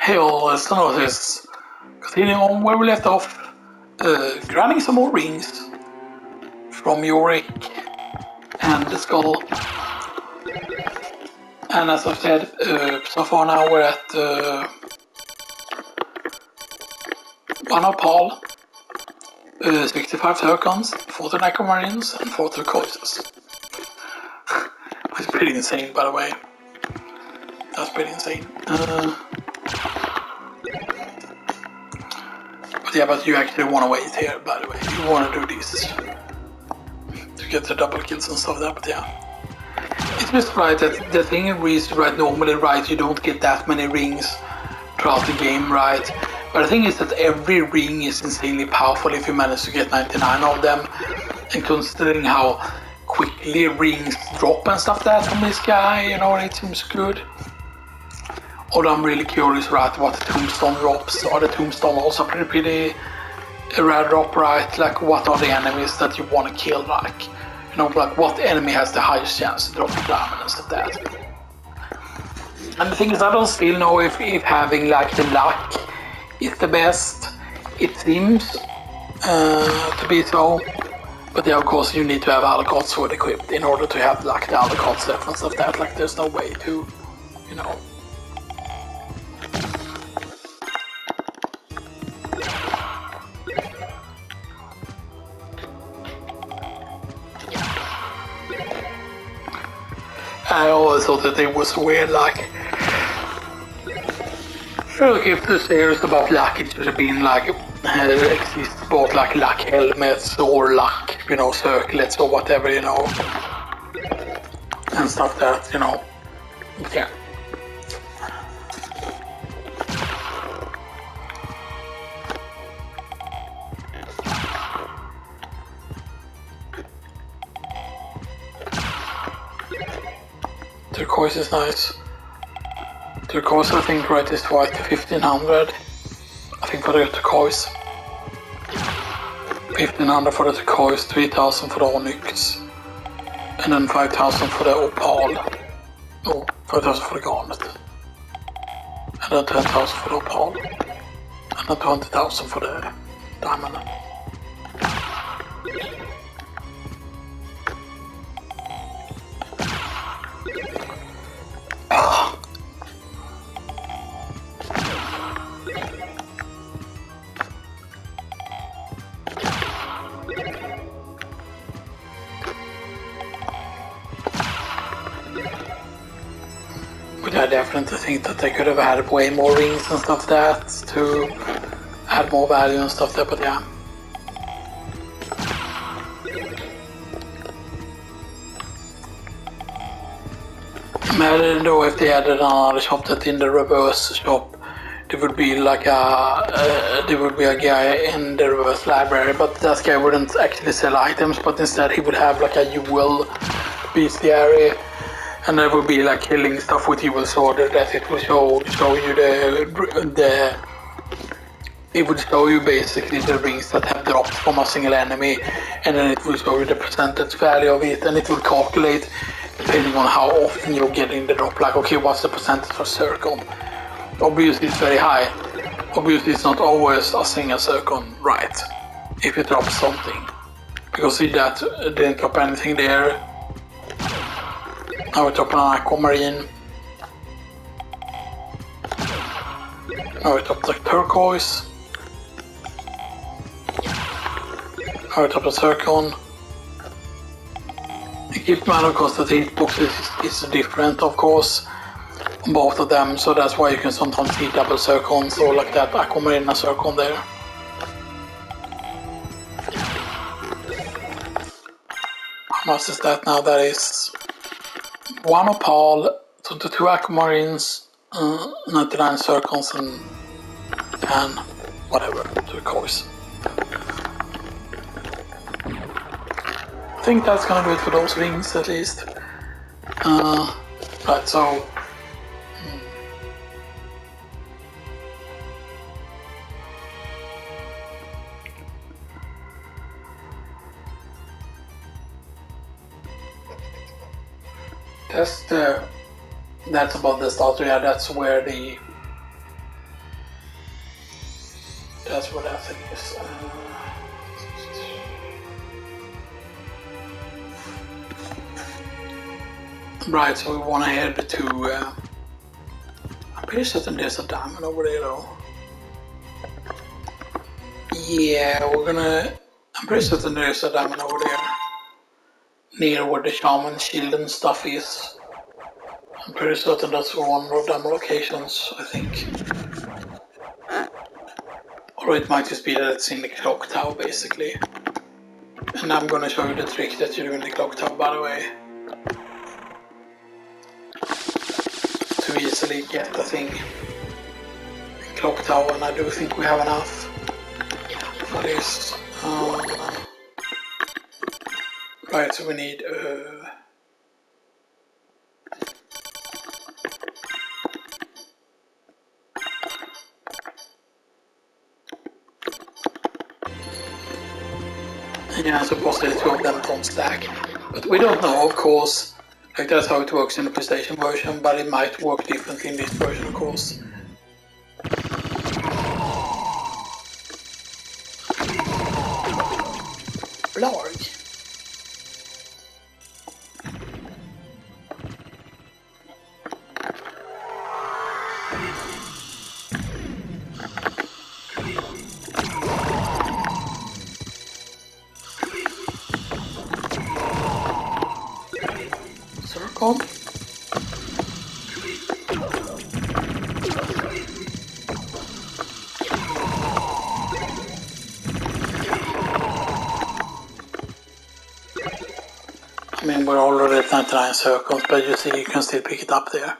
Hey all, let's notice. Continuing on where we left off, grinding some more rings from Yorick and the skull. And as I've said, so far now we're at 1 opal, 65 Turkons, 40 Necromarines, and 4 turquoises. It's pretty insane, by the way. That's pretty insane. But yeah, but you actually want to wait here, by the way. You want to do this to get the double kills and stuff like that, but yeah. It's just right that the thing is right normally, right, you don't get that many rings throughout the game, right? But the thing is that every ring is insanely powerful if you manage to get 99 of them. And considering how quickly rings drop and stuff like that from this guy, you know, it seems good. Although I'm really curious, right, what the tombstone drops. Are the tombstone also pretty rare drop, right? Like, what are the enemies that you want to kill, like? You know, like, what enemy has the highest chance to drop the diamond and stuff like that. And the thing is, I don't still know if having, like, the luck is the best. It seems to be so. But yeah, of course, you need to have Alacots for equipped in order to have, like, the Alacots left and stuff like that. Like, there's no way to, you know. I always thought that it was weird, like, if the series about luck, it should have been like, exists both like luck helmets or luck, you know, circlets or whatever, you know, and stuff that, you know, yeah. Turquoise is nice. Turquoise, I think, right, is worth 1500. I think for the turquoise. 1500 for the turquoise, 3000 for the onyx, and then 5000 for the opal. Oh, 5000 for the garnet. And then 10,000 for the opal. And then 20,000 for the diamond. I definitely think that they could have had way more rings and stuff like that to add more value and stuff there, but yeah. Imagine though if they added another shop that in the reverse shop there would be like a guy in the reverse library, but that guy wouldn't actually sell items, but instead he would have like a jewel bestiary. And there would be like killing stuff with evil sword that it will show you it would show you basically the rings that have dropped from a single enemy, and then it will show you the percentage value of it, and it will calculate depending on how often you're getting the drop. Like, okay, what's the percentage for circle? Obviously it's very high. Obviously it's not always a single circle, right? If it drops something, because see that it didn't drop anything there. Now we're dropping an aquamarine. Now we drop the turquoise. Now we drop the zircon. Keep in mind, of course, that the hitbox is different, of course, on both of them, so that's why you can sometimes see double zircons or like that aquamarine and zircon there. How much is that now? That is 1 opal, 22 aquamarines, 99 zircons, and 10 whatever turquoise. I think that's gonna do it for those rings at least. Right, so that's about the starter. Yeah, that's where the That's what that thing is. Right, so we want to head to... I'm pretty certain there's a diamond over there though. Yeah, we're gonna... I'm pretty certain there's a diamond over there. Near where the shaman shield and stuff is. I'm pretty certain that's one of them locations, I think. Or it might just be that it's in the clock tower, basically. And I'm gonna show you the trick that you do in the clock tower, by the way. To easily get the thing in clock tower, and I do think we have enough for this. Right, so we need... yeah, supposedly two of them don't stack. But we don't know, of course. Like, that's how it works in the PlayStation version, but it might work differently in this version, of course. Blarg. Circle. I mean, we're already at 99 circles, but you see, you can still pick it up there.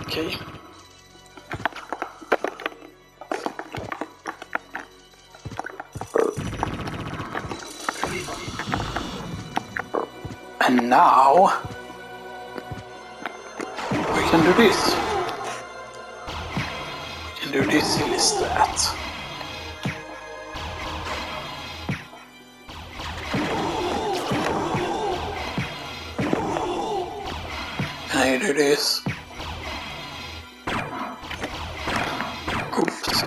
Okay. And now we can do this. We can do this silly strat. And you do this. Oops.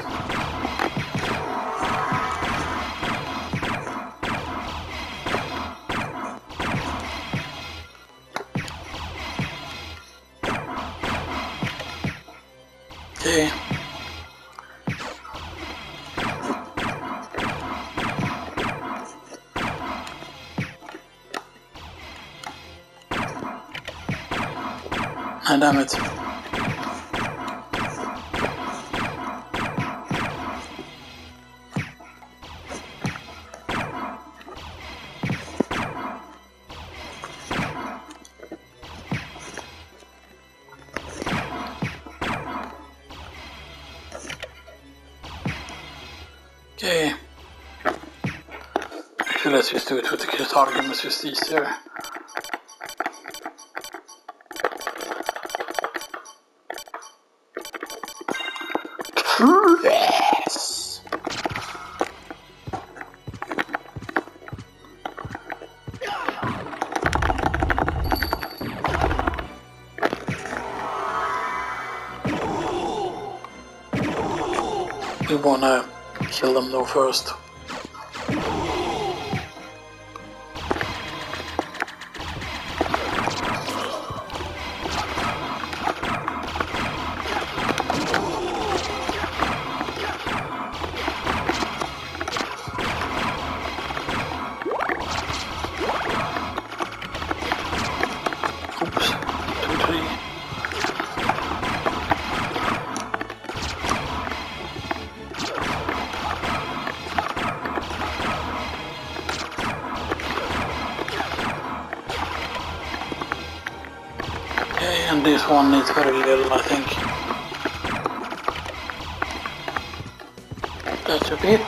Okay. Ah, damn it. Okay. Actually, let's just do it with the target, it's just easier. Yes! We wanna kill them though first. Oops, 2, 3. Okay, and this one needs very little, I think. That's a bit.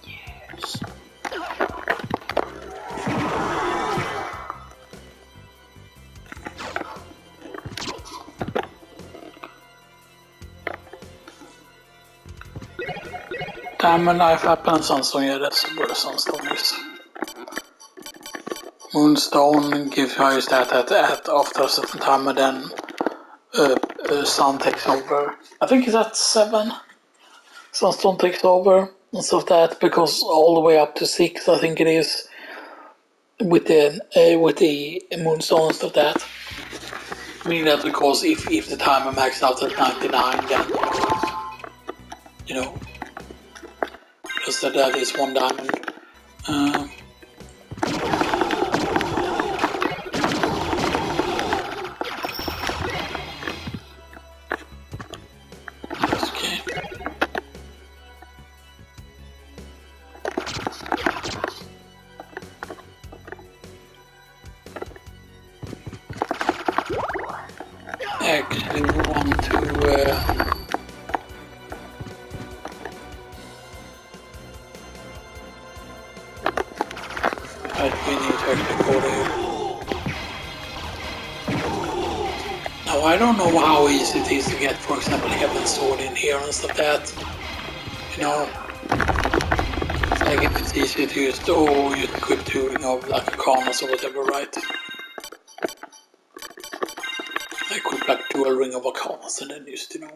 Yes. Diamond life happens and så ger det så både som stormis. Moonstone gives higher stat at after a certain time, and then Sun takes over. I think it's at 7. Sunstone takes over and stuff that, because all the way up to 6, I think it is, with the Moonstone and stuff that. Meaning that because if the timer maxes out at 99, then you know, just that is 1 diamond. Okay. Actually, we want to. We need to actually go there. Now, I don't know how easy it is to get, for example, Heaven's Sword in here and stuff that. You know, like if it's easy to use, you could do, you know, like a Karmas or whatever, right? I could like do a Ring of Arcanas and then just, you know.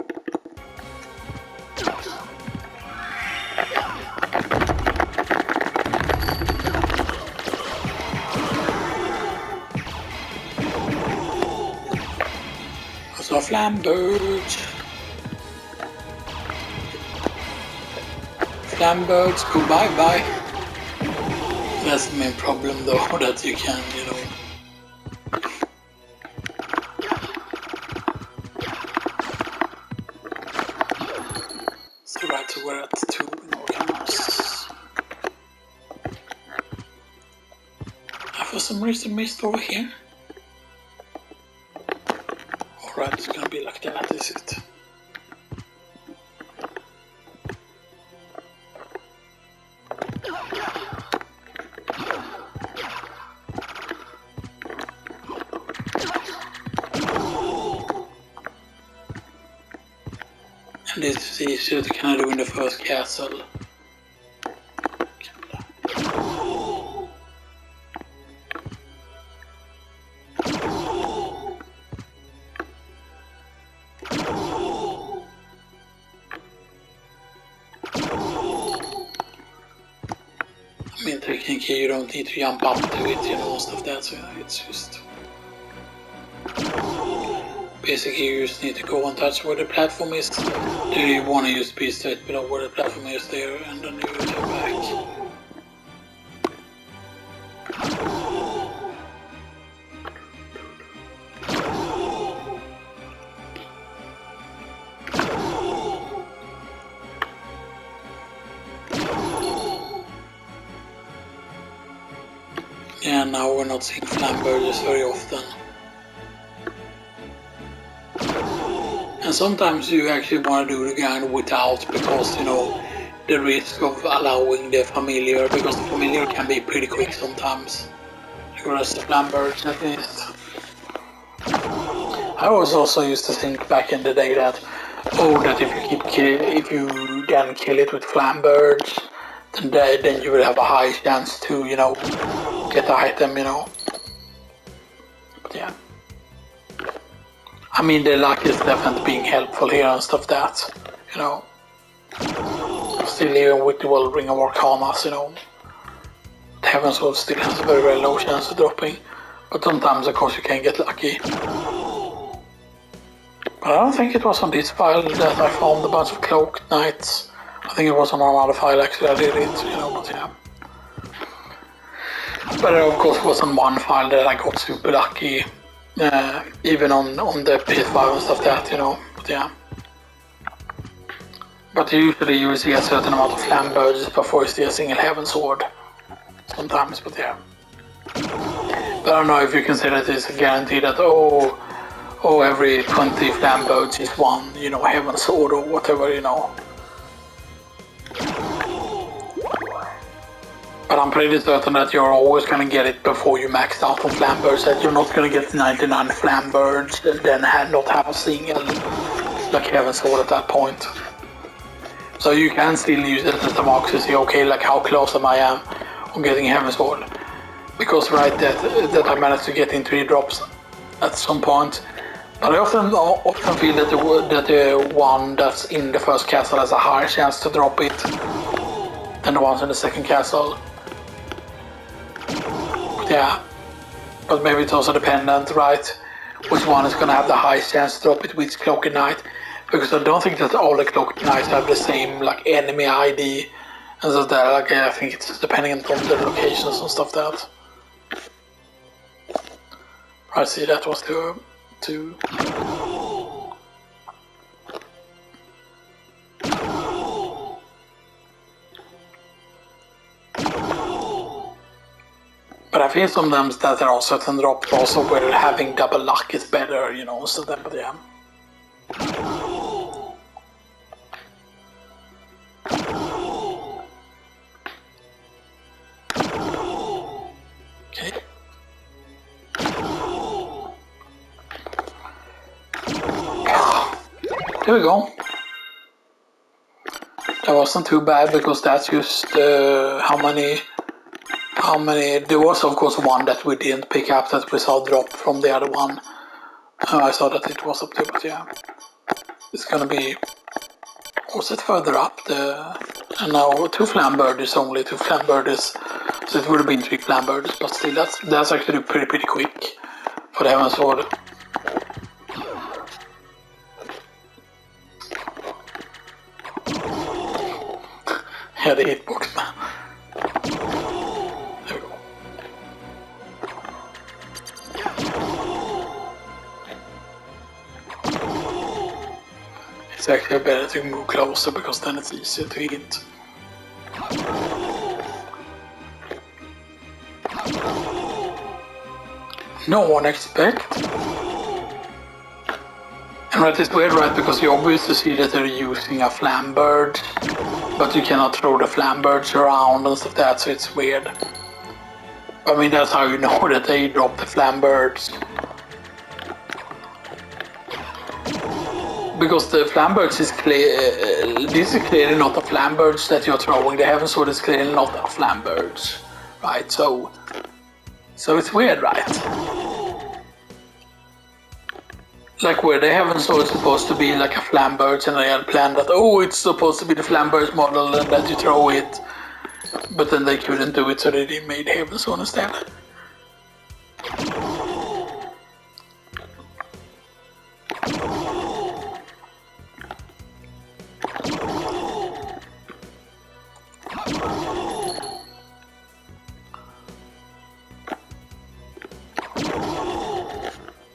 So Flambirds. Flambirds, go bye-bye. That's the main problem though, that you can, you know. So right, so we're at 2 Arcanas. I for some reason missed over here. Alright, it's gonna be like that, is it? And this is easier to kind of do in the first castle. I mean, technically you don't need to jump up to it, you know, stuff that, so it's just... Basically you just need to go and touch where the platform is. Do you want to use be straight below where the platform is there, and then you go back. Yeah, now we're not seeing Flambirds very often. And sometimes you actually want to do the grind without, because, you know, the risk of allowing the familiar, because the familiar can be pretty quick sometimes. Whereas the Flambirds, at least. I was also used to think back in the day that, that if you then kill it with Flambirds, then you will have a high chance to, you know, get the item, you know. But yeah. I mean, the luck is definitely being helpful here and stuff that, you know. Still even with the World Ring of Arcanas, you know. The Heaven's Sword still has a very, very low chance of dropping. But sometimes, of course, you can get lucky. But I don't think it was on this file that I found a bunch of Cloaked Knights. I think it was on another file actually I did it, you know, but yeah. But of course it was on one file that I got super lucky. Even on the PS5 and stuff that, you know, but yeah. But usually you will see a certain amount of Flambirds before you see a single Heaven Sword. Sometimes, but yeah. But I don't know if you consider this a guarantee that, every 20 Flambirds is one, you know, Heaven Sword or whatever, you know. But I'm pretty certain that you're always gonna get it before you max out on Flambirds, that you're not gonna get 99 Flambirds and then not have a single like Heaven Sword at that point. So you can still use it as a mark to see, okay, like how close am I on getting Heaven Sword. because right that I managed to get in 3 drops at some point. But I often feel that the one that's in the first castle has a higher chance to drop it than the ones in the second castle. Yeah, but maybe it's also dependent, right? Which one is gonna have the highest chance to drop it, which Cloaky Knight? Because I don't think that all the Cloaky Knights have the same like enemy ID and so that. Like I think it's depending on the locations and stuff that. I see that was two. But I feel sometimes that there are certain drops also where having double luck is better, you know, so that, but yeah. Okay. There we go. That wasn't too bad because that's just how many. There was of course one that we didn't pick up that we saw drop from the other one. I saw that it was up to, but yeah. It's gonna be, was it further up? No, 2 Flambirds only, 2 Flambirds. So it would have been 3 Flambirds, but still that's actually pretty quick for the Heaven Sword. Yeah, the hitbox man. There we go. It's actually better to move closer because then it's easier to hit. No one expect. And that is weird, right? Because you obviously see that they're using a Flambird, but you cannot throw the Flambirds around and stuff like that, so it's weird. I mean, that's how you know that they drop the Flambirds. Because the Flambirds is clear, this is clearly not the Flambirds that you're throwing. The Heaven Sword is clearly not the Flambirds, right? So it's weird, right? Like where the Heaven Sword is supposed to be like a Flambirds, and they had planned that, oh, it's supposed to be the Flambirds model and that you throw it. But then they couldn't do it, so they made Heaven Sword instead.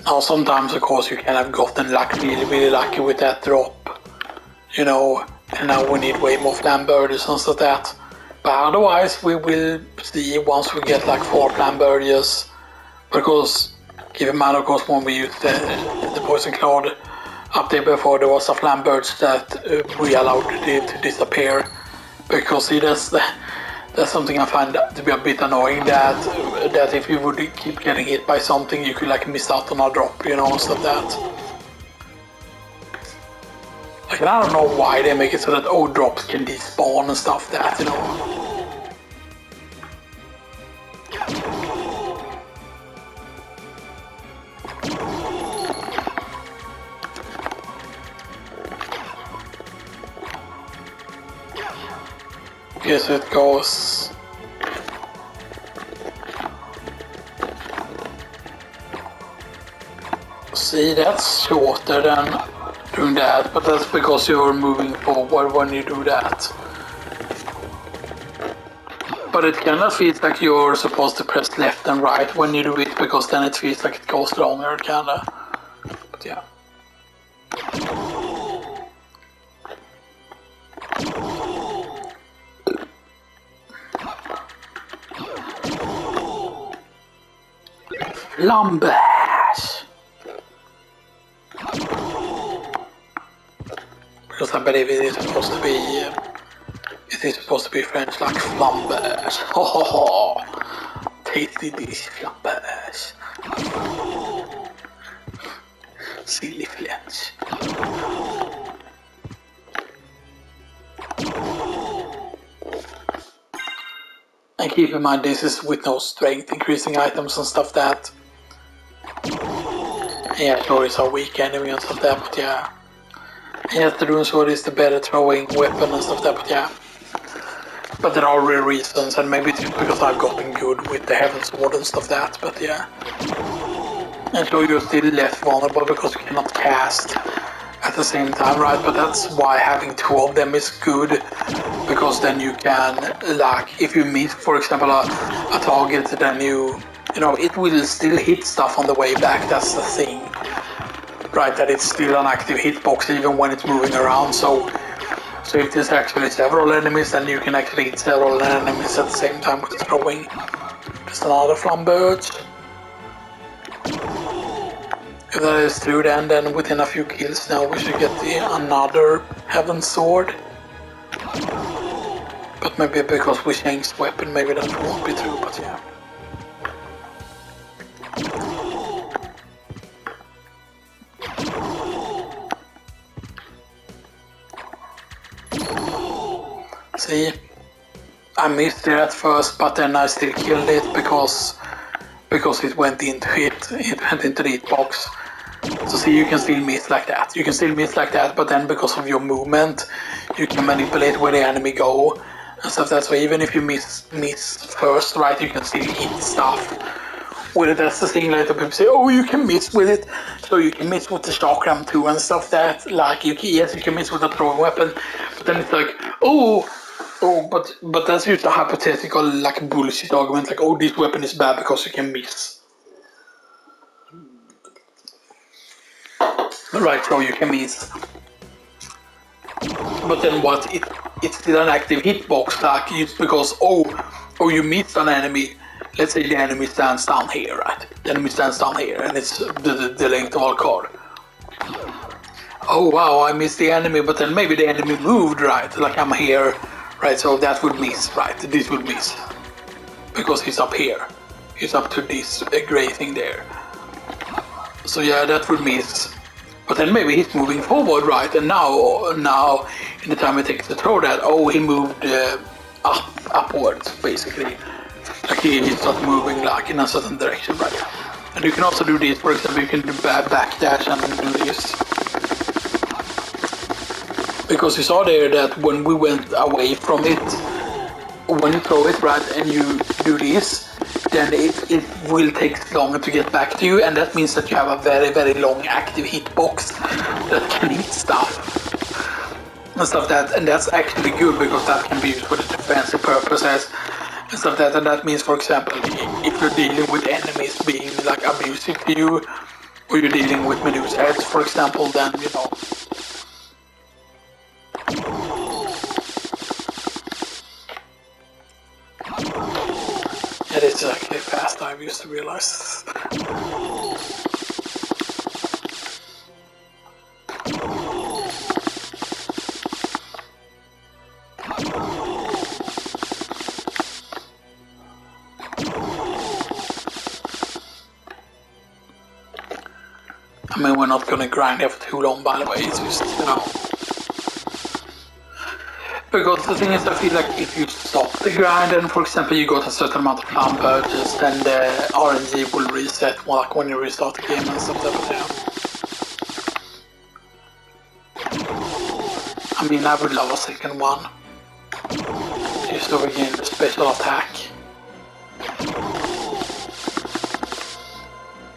Now sometimes of course you can have gotten really lucky with that drop, you know, and now we need way more Flambirds and stuff like that. But otherwise we will see once we get like 4 Flambirds, because keep in mind of course when we used the Poison Cloud up there before, there was a Flambirds that we allowed it to disappear, because see that's something I find to be a bit annoying, that if you would keep getting hit by something, you could like miss out on a drop, you know, stuff like that. Like, I don't know why they make it so that old drops can despawn and stuff like that, you know. Okay, so it goes. See, that's shorter than doing that, but that's because you're moving forward when you do that. But it kind of feels like you're supposed to press left and right when you do it, because then it feels like it goes longer, kinda. But yeah. Flambers! Because I believe it is supposed to be French, like flambers. Ho ho ho! Tasty dish, flambers. Silly French. And keep in mind this is with no strength increasing items and stuff that. Yeah, sure it's a weak enemy and stuff that, but yeah. Yes, the rune sword is the better throwing weapon and stuff that, but yeah. But there are real reasons, and maybe it's just because I've gotten good with the heaven sword and stuff that, but yeah. And so you're still less vulnerable because you cannot cast at the same time, right? But that's why having two of them is good, because then you can, like, if you meet, for example, a target, then you know, it will still hit stuff on the way back, that's the thing. Right, that it's still an active hitbox even when it's moving around, so if there's actually several enemies, then you can actually hit several enemies at the same time with throwing. Just another flumbird. If that is true, then within a few kills now we should get another heaven sword. But maybe because we changed weapon, maybe that won't be true, but yeah. See, I missed it at first, but then I still killed it because it went into the hitbox. So see, you can still miss like that. You can still miss like that, but then because of your movement, you can manipulate where the enemy go and stuff. That's why even if you miss first, right, you can still hit stuff with it. That's the thing. Later people say, oh, you can miss with it, so you can miss with the chakram too and stuff. That like yes, you can miss with a throwing weapon, but then it's like, oh, but that's just a hypothetical, like, bullshit argument, like, oh, this weapon is bad because you can miss. Right, so you can miss. But then what? It's still an active hitbox, like, it's because, oh, you missed an enemy. Let's say the enemy stands down here, right? The enemy stands down here, and it's the length of our card. Oh, wow, I missed the enemy, but then maybe the enemy moved, right? Like, I'm here. Right, so that would miss, right? This would miss. Because he's up here. He's up to this grey thing there. So yeah, that would miss. But then maybe he's moving forward, right? And now in the time it takes to throw that, oh, he moved upwards, basically. Like he starts moving like in a certain direction, right? And you can also do this, for example, you can do backdash and do this. Because you saw there that when we went away from it, when you throw it, right, and you do this, then it will take longer to get back to you, and that means that you have a very, very long active hitbox that can hit stuff. And stuff that, and that's actually good because that can be used for the defensive purposes and stuff that, and that means, for example, if you're dealing with enemies being like abusive to you, or you're dealing with Medusa heads, for example, then, you know, it is actually fast, I used to realize. I mean, we're not gonna grind here for too long, by the way, it's just, you know. Because the thing is, I feel like if you stop the grind and, for example, you got a certain amount of farm purchase, then the RNG will reset, like when you restart the game and stuff like that. I mean, I would love a second one. Just to regain the special attack.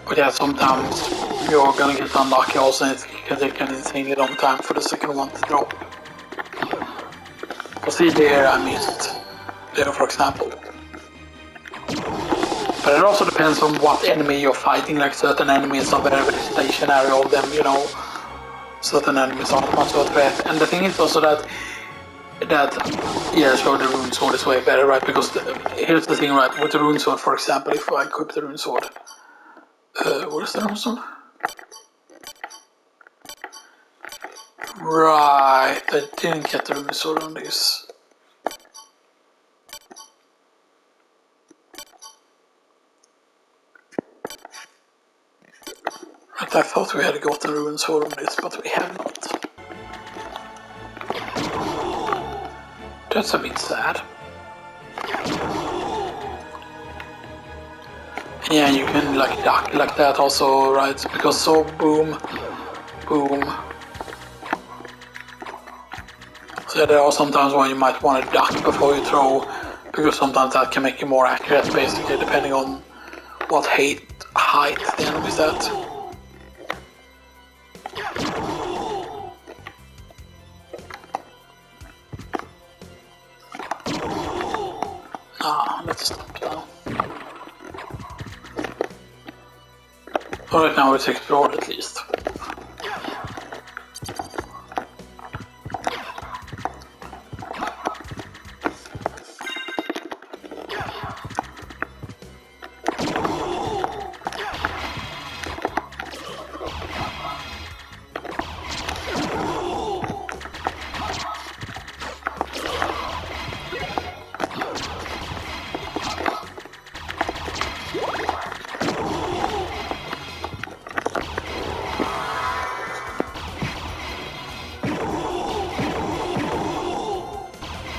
But yeah, sometimes you're gonna get unlucky also, and it can take an insanely long time for the second one to drop. See there, I missed there, for example. But it also depends on what enemy you're fighting, like certain enemies are very, very stationary, all of them, you know. Certain enemies aren't much of a threat. And the thing is also that yeah, sure, the rune sword is way better, right? Because here's the thing, right? With the rune sword, for example, if I equip the rune sword, where's the rune sword? Right, I didn't get the rune sword on this. Right, I thought we had got the rune sword on this, but we have not. That's a bit sad. Yeah, you can like duck like that also, right? Because so boom, boom. So there are sometimes when you might want to duck before you throw, because sometimes that can make you more accurate, basically, depending on what height the enemy's at. Let's stop now. Alright, now it's explored at least.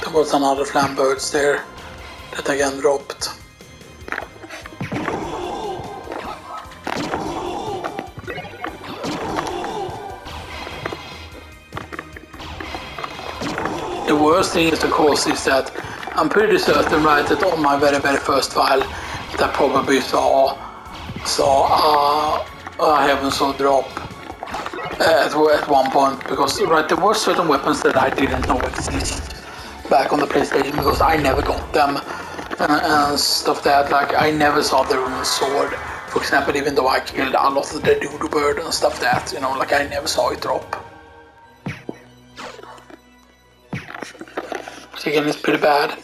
There was another flambirds there that again dropped. The worst thing is, of course, is that I'm pretty certain, right, that on my very first file that probably saw Heaven Sword drop at one point, because right, there were certain weapons that I didn't know exist back on the PlayStation because I never got them and stuff that, like, I never saw the rune sword, for example, even though I killed a lot of the doodoo bird and stuff that, you know, like I never saw it drop. So again, it's pretty bad.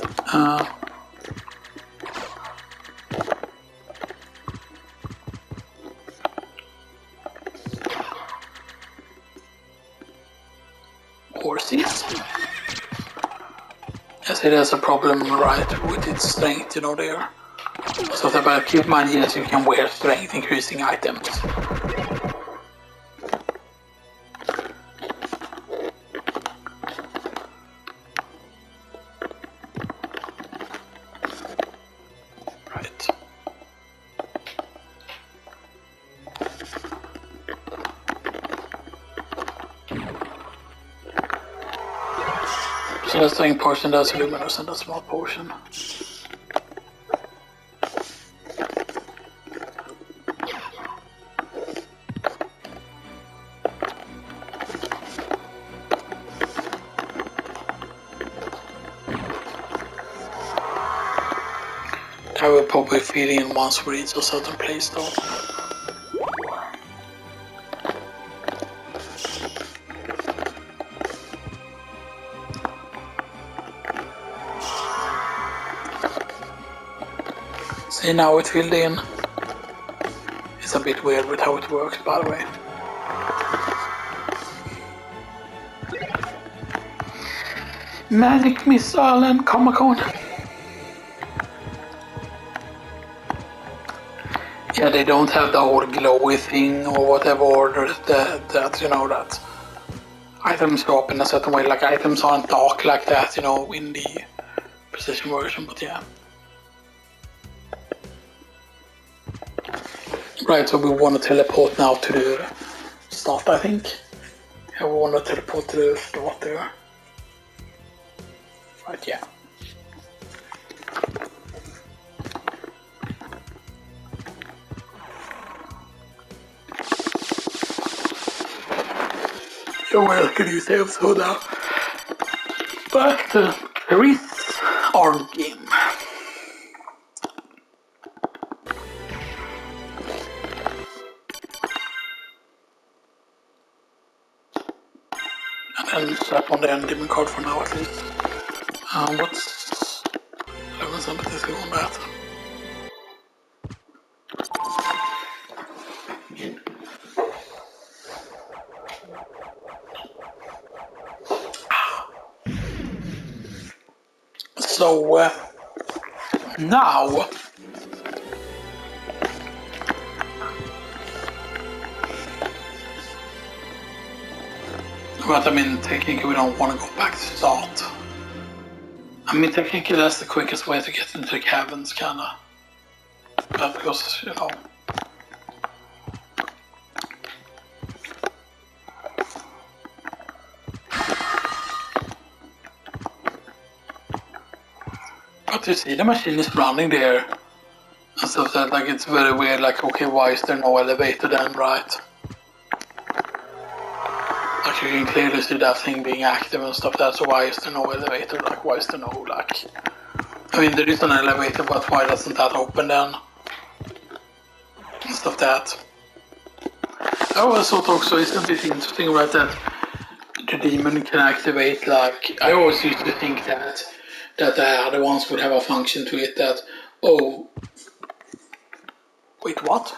Horses. Yes, it has a problem, right, with its strength, you know, there. So that, but keep in mind, yes, you can wear strength increasing items. Right. So that's the thing, potion, that's luminous, and that's small potion. I will probably feed in once we reach a certain place though. See, now it filled in. It's a bit weird with how it works, by the way. Magic Missile and Comic-Con. Yeah, they don't have the whole glowy thing or whatever, or that you know, that items go up in a certain way, like items aren't dark like that, you know, in the precision version, but yeah. Right, so we want to teleport now to the start, I think. Yeah, we want to teleport to the start there. Right, yeah. You're welcome, you save so now. Back to Paris Arm Game. And then slap on the end demon card for now at least. What's 11 sympathies go on that? So now but I mean, technically we don't want to go back to start. I mean, technically that's the quickest way to get into the caverns, kinda. But because, you know. But you see the machine is running there. And stuff that, like, it's very weird, like, okay, why is there no elevator then, right? Like, you can clearly see that thing being active and stuff that, so why is there no elevator? Like, why is there no, like... I mean, there is an elevator, but why doesn't that open then? And stuff that. I always thought also, isn't it interesting, right, that the demon can activate, like, I always used to think that the other ones would have a function to it that, oh, wait, what?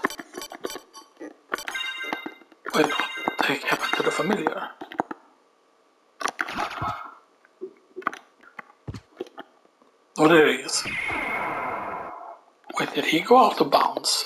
Wait, what the heck happened to the familiar? Oh, there he is. Wait, did he go out of bounds?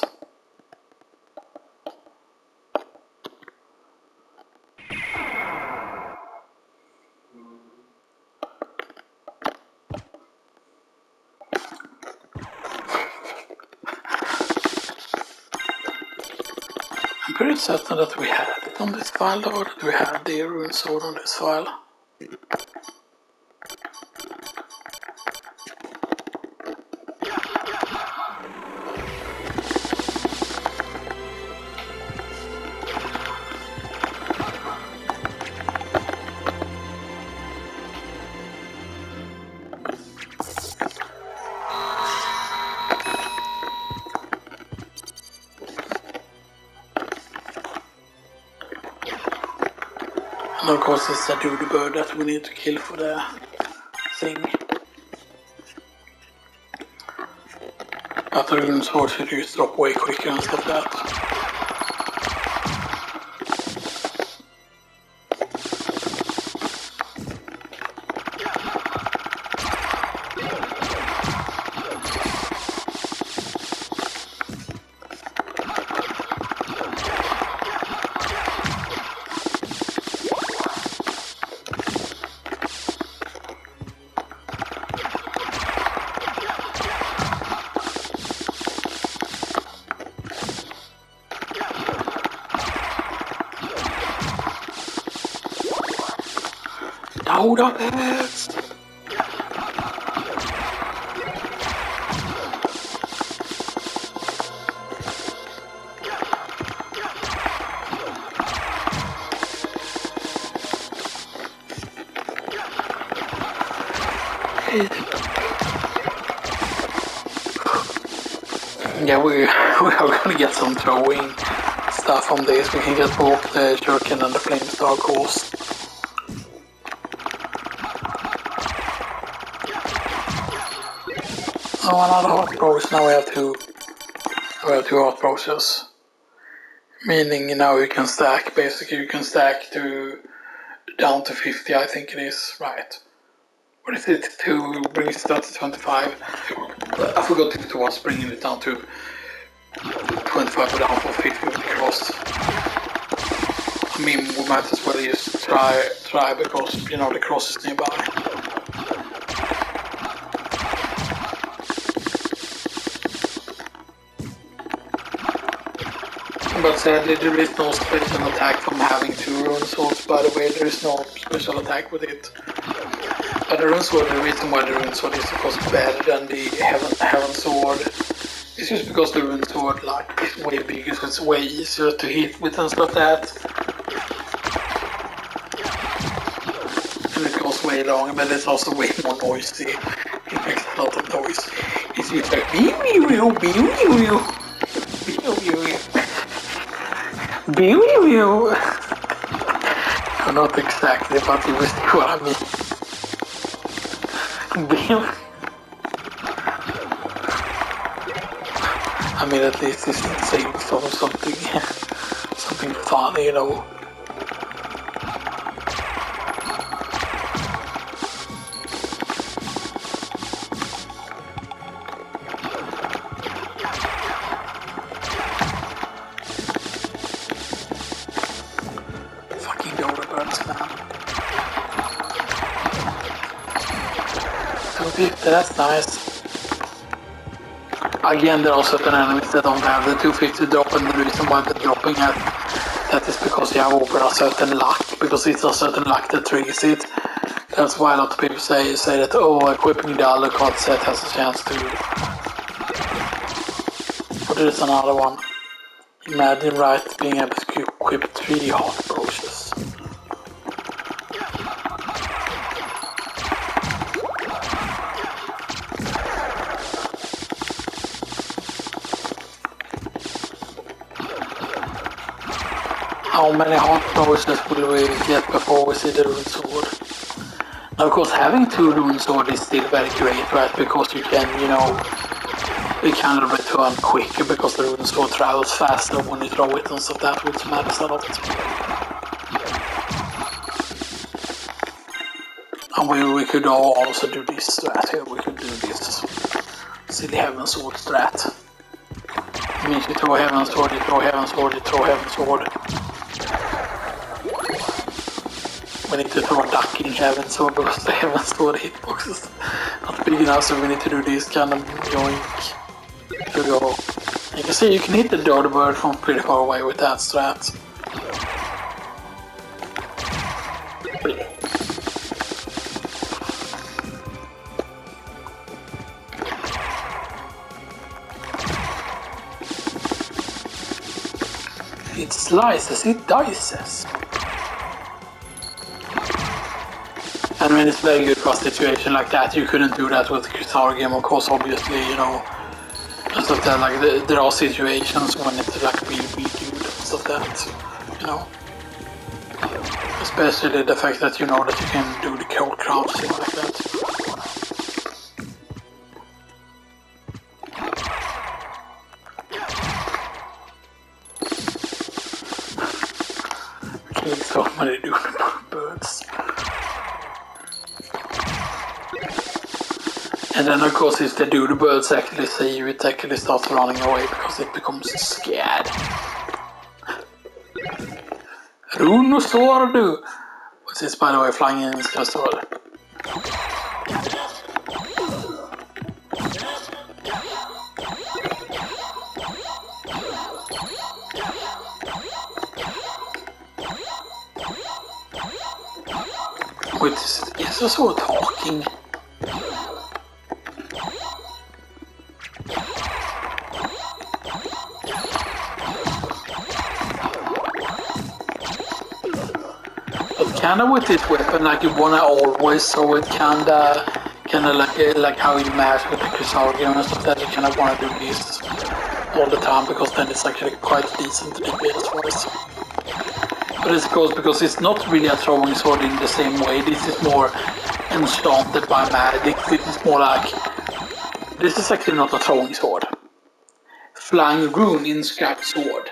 I'm pretty certain that we had it on this file, or that we had the rune sword on this file. And of course it's the dude bird that we need to kill for the thing. But the rune sword should just drop way quicker and stuff like that. Hold on, Alex! Yeah, we are gonna get some throwing stuff on this. We can get both the Shuriken and the Flamestar course. So another hot throws, now we have two hot throws. Meaning now you can stack, basically you can stack to down to 50, I think it is, right. What is it, to bring it down to 25? I forgot if it was bringing it down to 25 or down for 50 with the cross. I mean, we might as well just try because, you know, the cross is nearby. But sadly, there is no special attack from having two rune swords, by the way, there is no special attack with it. But the rune sword, the reason why the rune sword is of course better than the heaven sword is just because the rune sword like is way bigger, so it's way easier to hit with and stuff like that. And it goes way longer, but it's also way more noisy. It makes a lot of noise. It's just like not exactly, but you will see what I mean. I mean, at least it's saved from something fun, you know. Fucking Yoda birds, man. 250, that's nice. Again, there are certain enemies that don't have the 250 drop, and the reason why they're dropping it, that is because you have over a certain luck, because it's a certain luck that triggers it. That's why a lot of people say that, oh, equipping the other card set has a chance to... But there's another one. Imagine, right, being able to equip 3 heart brooches. How many heart brooches will we get before we see the rune sword? Now, of course, having 2 rune sword is still very great, right? Because you can, you know, we can return quicker because the rune sword travels faster when you throw it and stuff that, which matters a lot. And we could also do this strat here. We could do this silly heaven sword strat. It means you throw heaven sword, you throw heaven sword, you throw heaven sword. We need to throw a duck in heaven sword because the heaven sword hitbox is not big enough, so we need to do this kind of yoink. To go. You can see you can hit the dirty bird from pretty far away with that strat. It slices, it dices. And when it's very good for a situation like that, you couldn't do that with Requiem, of course, obviously, you know. And stuff that, like, there are situations when it's like really good and stuff that, you know. Especially the fact that you know that you can do the cold crouching like that. Kill so many birds. And then of course if the dude birds actually see you, it actually starts running away because it becomes scared. Rune sword! What's this, by the way, flying in this sword? Wait, is the sword talking? Kinda with this weapon, like you wanna always, so it kinda like how you mash with the Requiem and stuff, that you kinda wanna do this all the time because then it's actually quite decent DPS wise. But it's of course because it's not really a throwing sword in the same way. This is more enchanted by magic. This is more like, this is actually not a throwing sword. Flying rune inscribed sword.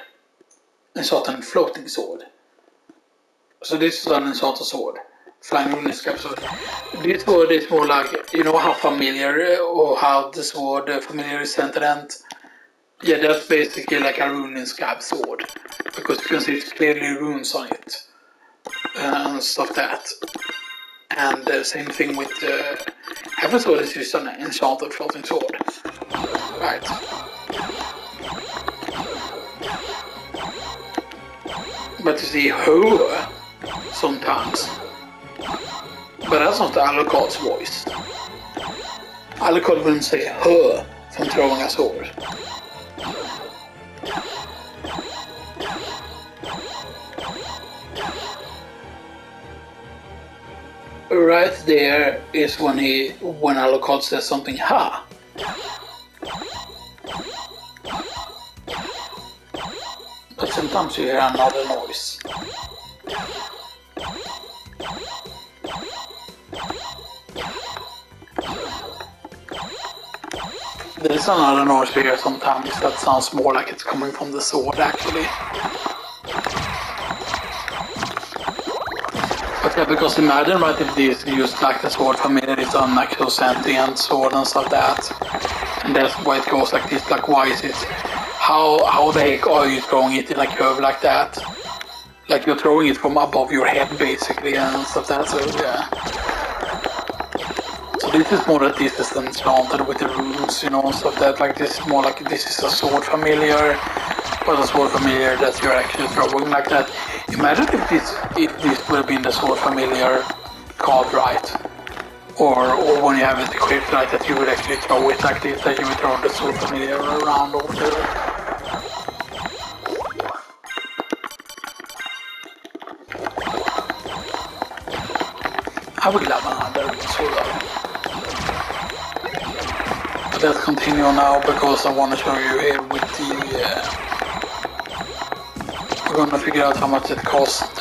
A certain floating sword. So this is an enchanted sword. Flying rune inscribed sword. This sword is more like, you know how familiar or how the sword familiar is sentient. Yeah, that's basically like a rune inscribed sword. Because you can see it's clearly runes on it. And stuff that. And the same thing with heaven sword is just an enchanted floating sword. Right. But you see her sometimes. But that's not Alucard's voice. Alucard wouldn't say her from throwing a sword. Right there is when Alucard says something ha. But sometimes you hear another noise. There is another noise here sometimes that sounds more like it's coming from the sword actually. But yeah, because imagine, right, if this used like the sword familiar, it's an actual sentient sword and stuff that. And that's why it goes like this, like why is it? How the heck are you throwing it in a curve like that? Like you're throwing it from above your head basically and stuff that, so yeah. So this is more that this is enchanted with the runes, you know, and stuff that, like, this is more like, this is a sword familiar, but a sword familiar that you're actually throwing like that. Imagine if this would have been the sword familiar card, right? Or when you have it equipped, right, that you would actually throw it like this, that you would throw the sword familiar around over there. I would love another sword though. But let's continue now because I want to show you here with the... we're gonna figure out how much it costs.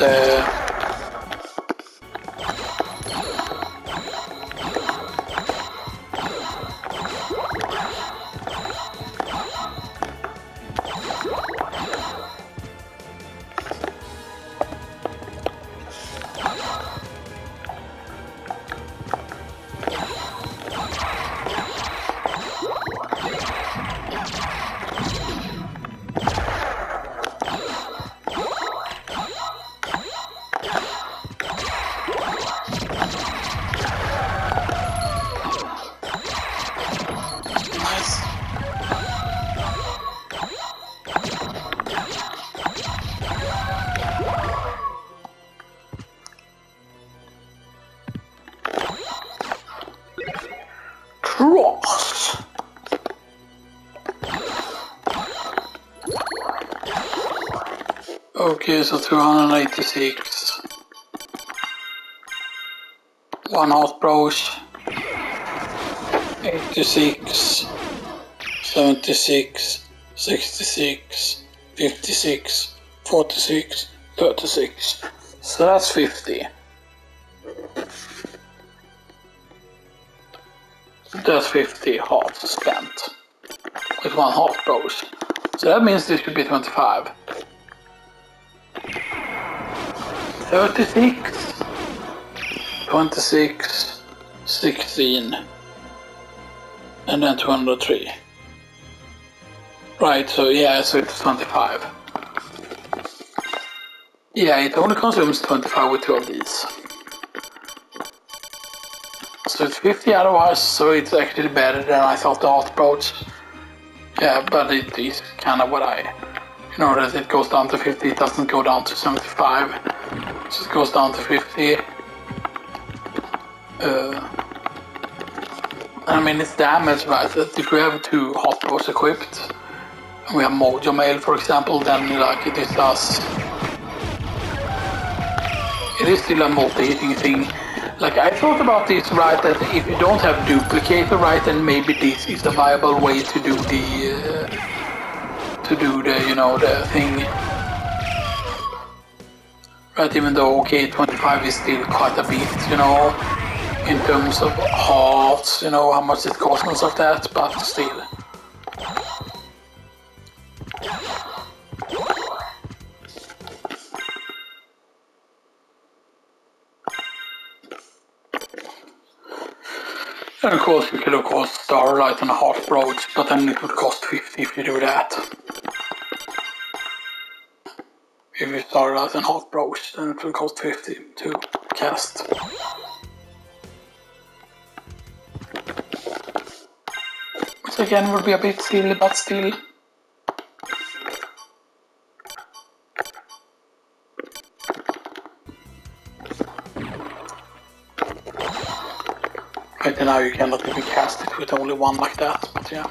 Cross. Okay, so 286. One hot brush. 86. 76. 66. 56. 46. 36. So that's 50. That's 50 hearts spent with one hot brush. So that means this should be 25. 36, 26, 16, and then 203. Right, so yeah, so it's 25. Yeah, it only consumes 25 with two of these. So it's 50 otherwise, so it's actually better than I thought the hot brush. Yeah, but it is kind of what I... You know, that it goes down to 50, it doesn't go down to 75. So it goes down to 50. I mean, it's damage, right? That if we have two hot bros equipped, and we have Mojo Mail, for example, then like it does. It is still a multi-hitting thing. Like, I thought about this, right, that if you don't have Duplicator, right, then maybe this is a viable way to do the, you know, the thing. Right, even though, okay, 25 is still quite a bit, you know, in terms of hearts, you know, how much it costs and stuff like that, but still. And of course, you could of course Starlight and a half broads, but then it would cost 50 if you do that. If you Starlight and half broads, then it will cost 50 to cast. Which again would be a bit silly, but still. Right, and now you cannot even cast it with only one like that, but yeah.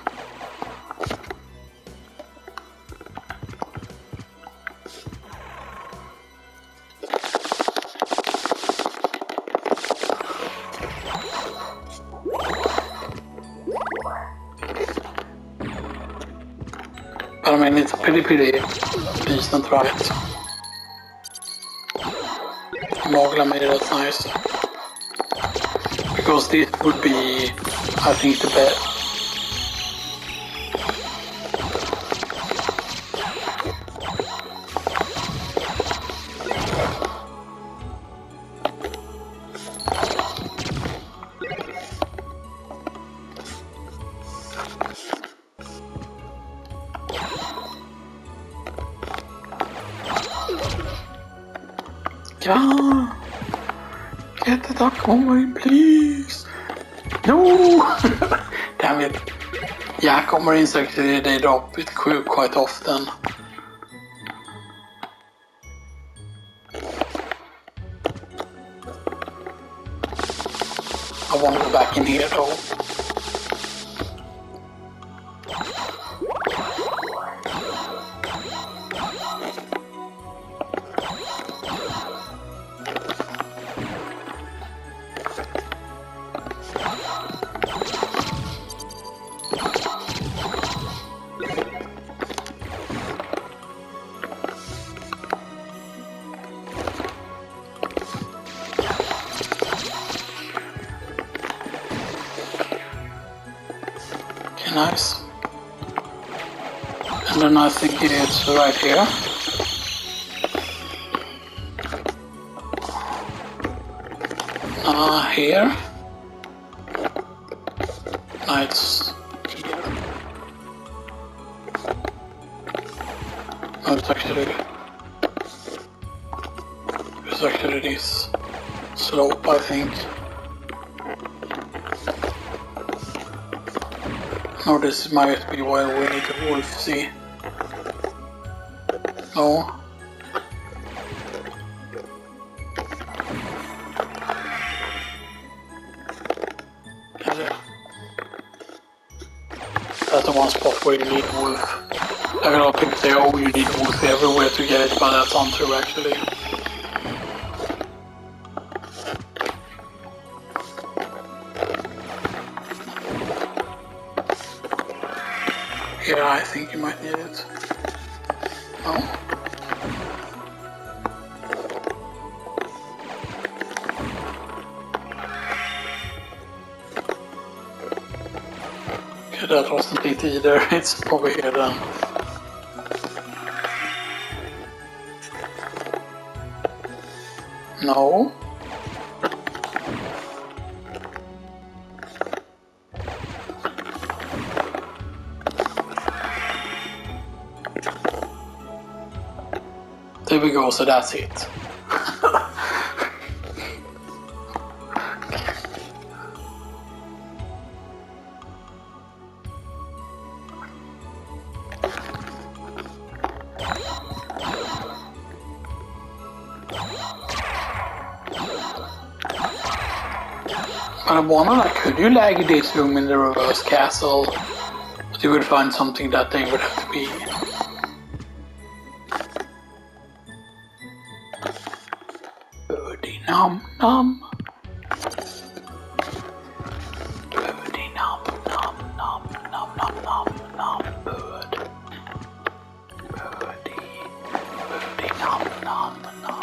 But I mean, it's pretty decent, right? Mogla made it nice. Because this would be, I think, the best. Yeah. Get the duck away, please. No! Damn it. Yeah, common insects, they drop it quite often. I want to go back in here though. Nice. And then I think it's right here. Here. No, it's here. No, it's actually this slope, I think. No, this might be where we need a wolf, see? No. That's the one spot where you need a wolf. I know people say, oh, you need a wolf everywhere to get it, but that's untrue actually. Here, I think you might need it. No? Okay, that wasn't it either. It's probably here then. No? There we go, so that's it. But I wonder, could you lag this room in the reverse castle? But you would find something that they would have to be. Birdie num num. Birdie num num num num num num num bird. Birdie num num num.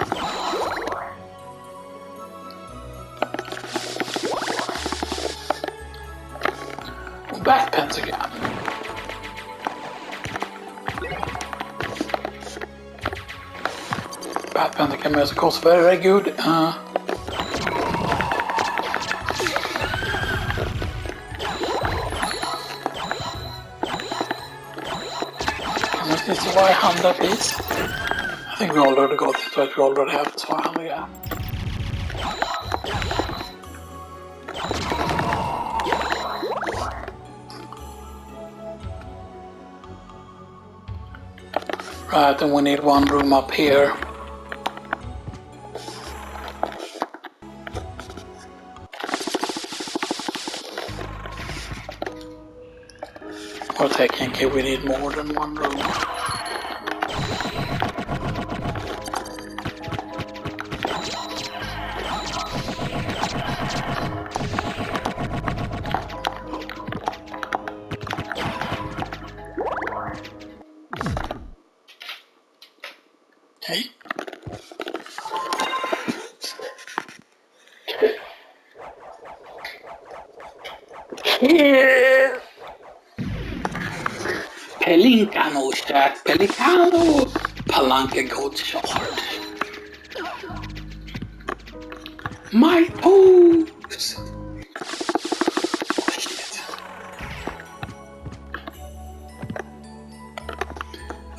Back pens again. Bad pentagram is of course very, very good. Is why 100 please? I think we already got it, but we already have it, so 100, yeah. Right, and we need one room up here. Or technically we need more than one room. Okay. Here. Pelincano chat, Pelicano, Palanca gold charge. My toes. Oh shit.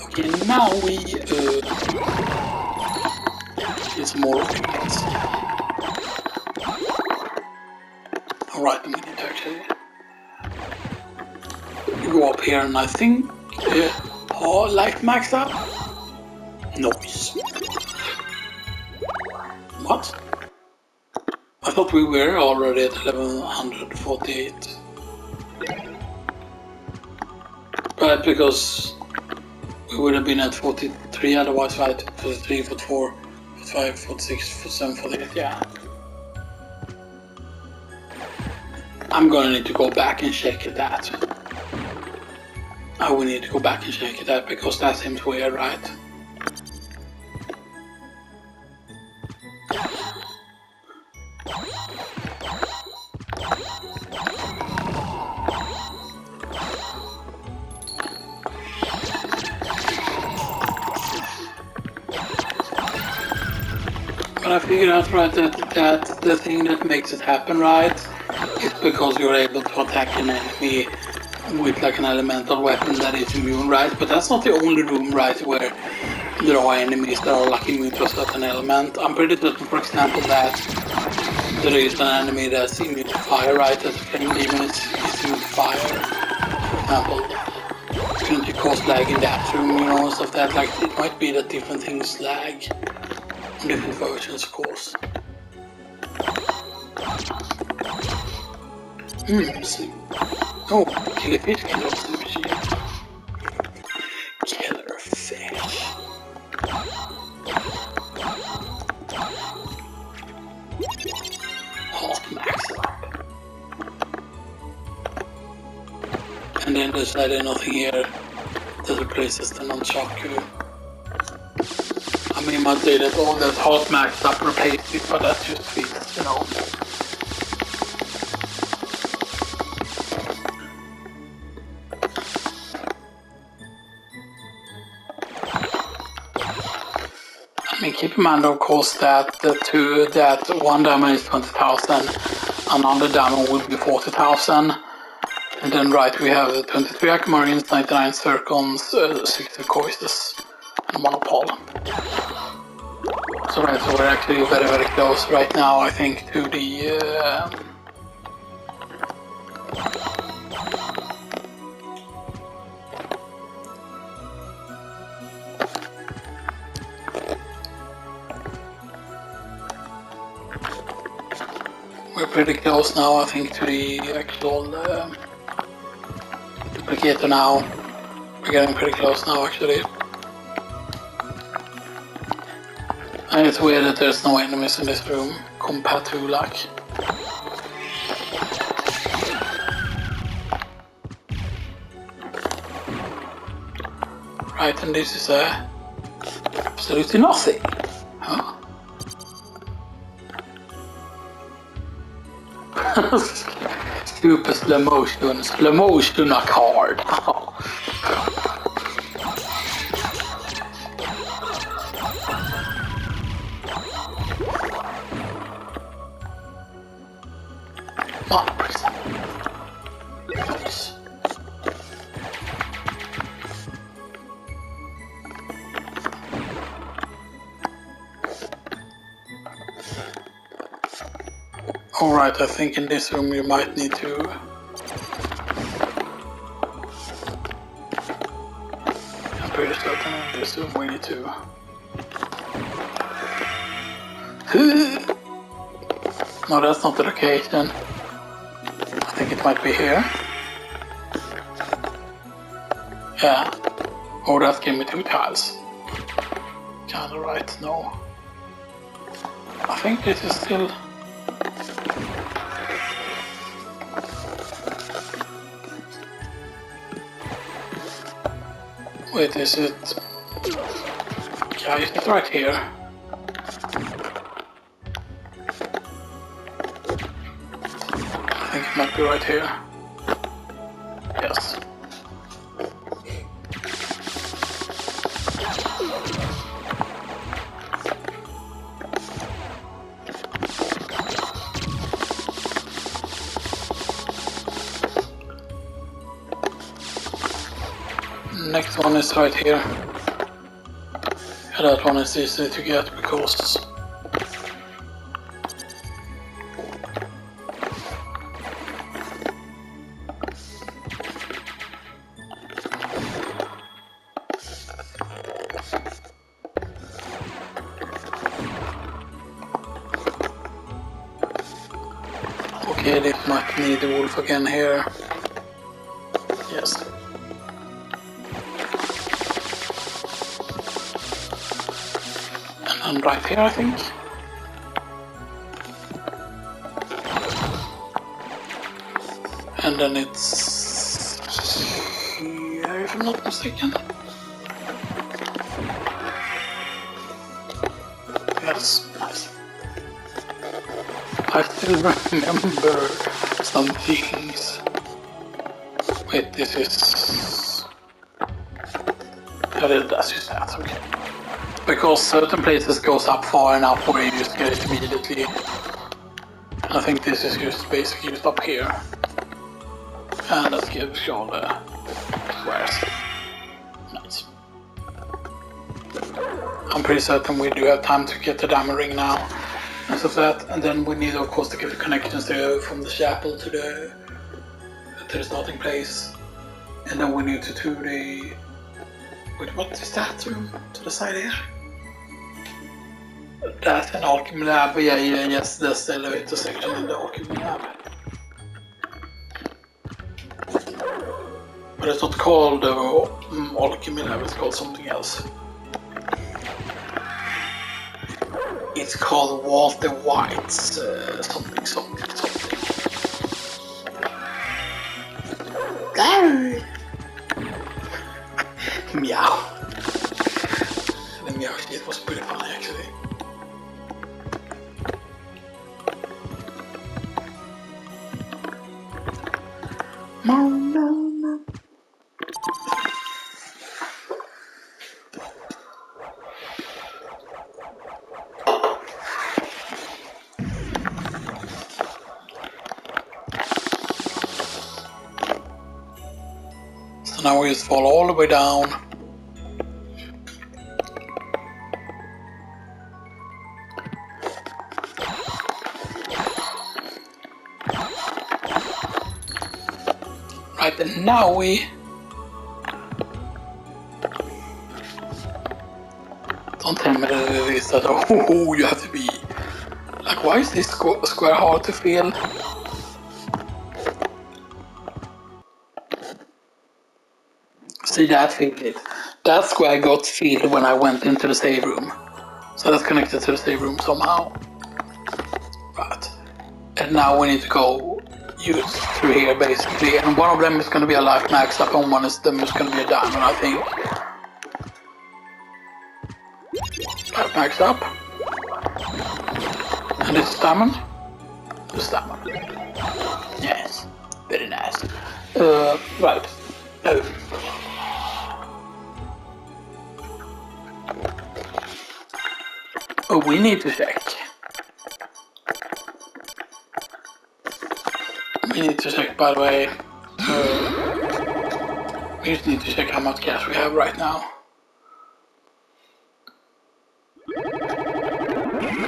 Okay, now we get some more things. Alright, we need to actually go up here and I think life max up. Noise. What? I thought we were already at 1148. Right, because we would have been at 43 otherwise, right? 43, 44, 45, 46, 47, 48, yeah. I'm gonna need to go back and check that. I will need to go back and check that because that seems weird, right? But I figured out, right, that the thing that makes it happen, right, is because you're able to attack an enemy with like an elemental weapon that is immune, right? But that's not the only room, right, where there are enemies that are like immune to a certain element. I'm pretty certain, for example, that there is an enemy that's immune to fire, right? That the flame demon is immune to fire. For example, shouldn't you cause lag in that room, you know, and stuff that, like, it might be that different things lag. Different versions, of course. See. Oh, killerfish can also do shit. Killerfish. Hot max up. And then there's nothing here that replaces the non-shocker. I mean, might say that all that hot max up replaced it, but that's just fits, you know. I mean, keep in mind, of course, that that one diamond is 20,000, another diamond would be 40,000, and then right we have 23 aquamarines, 99 zircons, 60 coises, and monopole. So right, so we're actually very, very close right now, I think, to the we're pretty close now, I think, to the actual duplicator now. We're getting pretty close now, actually. And it's weird that there's no enemies in this room compared to, like, right, and this is absolutely nothing. Huh? Super slow motion a card. Alright, I think in this room you might need to I'm pretty certain in this room we need to no, that's not the location. I think it might be here. Yeah. Oh, that gave me 2 tiles. Kinda right, no. I think this is still wait, is it? Yeah, it's right here. I think it might be right here. Yes. Next one is right here. Yeah, that one is easy to get because Okay, this might need the wolf again here. Yes. And right here, I think. And then it's here, if I'm not mistaken. Yes, nice. I still remember some things. Wait, this is... That's just that, okay. Because certain places goes up far enough where you just get it immediately. I think this is just basically just up here. And that gives you all the squares. Nice. I'm pretty certain we do have time to get the diamond ring now. And so that, and then we need of course to get the connections there from the chapel to the starting place. And then we need to do the... Wait, what is that room to the side here? That's an alchemy lab, yes, that's the elevator section in the alchemy lab. But it's not called alchemy lab, it's called something else. It's called Walter White's something. Meow. The meow shit was pretty funny actually. So now we just fall all the way down. Right, and now we... Don't tell me that it is that, oh, you have to be... Like, why is this square hard to feel? See, that filled it. That square got filled when I went into the save room. So that's connected to the save room somehow. Right. And now we need to go through here basically. And one of them is going to be a life max up and one of them is going to be a diamond, I think. Life max up. And this is diamond. This diamond. Yes. Very nice. Right. Oh, we need to check. We need to check, by the way. We just need to check how much cash we have right now.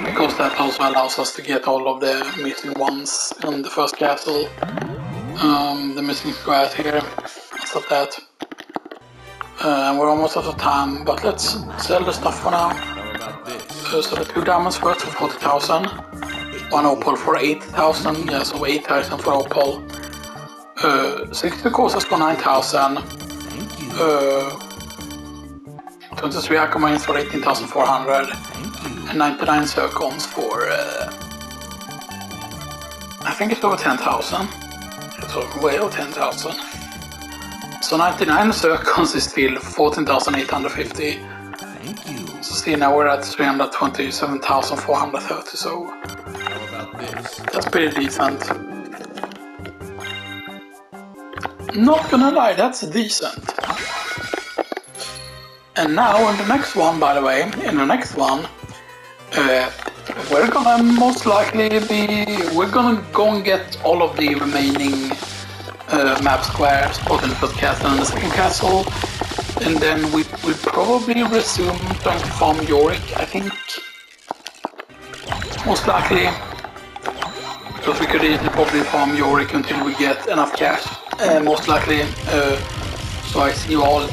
Because that also allows us to get all of the missing ones in the first castle. The missing squares here. Stop that. And we're almost out of time, but let's sell the stuff for now. So the 2 diamonds first for 40,000. 1 opal for 8,000, yeah, so 8,000 for opal. 60 courses for 9,000. 23 aquamarines for 18,400. And 99 zircons for... I think it's over 10,000. It's way over 10,000. So 99 zircons is still 14,850. Thank you. So see, now we're at 327,430, so... That's pretty decent. Not gonna lie, that's decent. And now in the next one, by the way, we're gonna most likely we're gonna go and get all of the remaining map squares, both in the first castle and the second castle. And then we probably resume trying to farm Yorick, I think. Most likely. Because we could easily probably farm Yorick until we get enough cash. Most likely. So I see you all